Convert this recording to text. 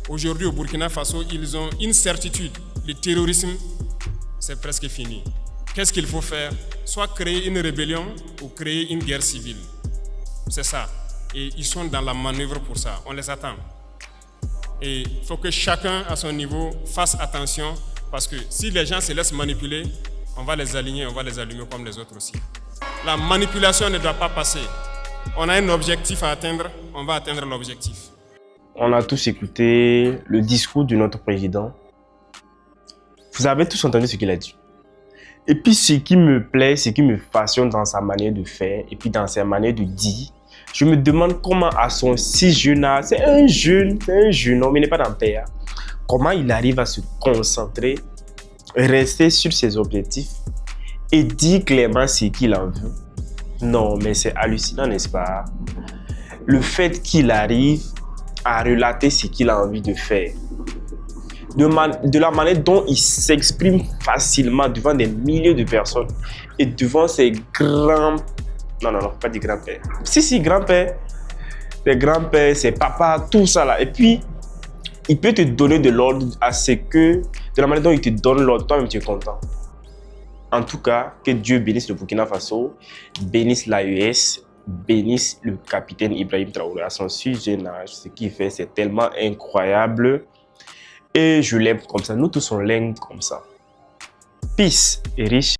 Aujourd'hui, au Burkina Faso, ils ont une certitude. Le terrorisme, c'est presque fini. Qu'est-ce qu'il faut faire? Soit créer une rébellion ou créer une guerre civile. C'est ça. Et ils sont dans la manœuvre pour ça. On les attend. Et il faut que chacun, à son niveau, fasse attention. Parce que si les gens se laissent manipuler, on va les aligner, on va les allumer comme les autres aussi. La manipulation ne doit pas passer. On a un objectif à atteindre, on va atteindre l'objectif. On a tous écouté le discours de notre président. Vous avez tous entendu ce qu'il a dit. Et puis ce qui me plaît, ce qui me passionne dans sa manière de faire et puis dans sa manière de dire, je me demande comment à son si jeune âge, c'est un jeune homme, il n'est pas dans le père. Comment il arrive à se concentrer, rester sur ses objectifs et dire clairement ce qu'il en veut. Non, mais c'est hallucinant, n'est-ce pas? Le fait qu'il arrive à relater ce qu'il a envie de faire. De la manière dont il s'exprime facilement devant des milliers de personnes et devant ses grands... Non, pas des grands-pères. Si, grands-pères. Ses grands-pères, ses papas, tout ça là. Et puis, il peut te donner de l'ordre à ce que... De la manière dont il te donne l'ordre, toi-même tu es content. En tout cas, que Dieu bénisse le Burkina Faso, bénisse l'AES, bénisse le capitaine Ibrahim Traoré à son si jeune âge. Ce qu'il fait, c'est tellement incroyable. Et je l'aime comme ça. Nous tous, on l'aime comme ça. Peace et riche.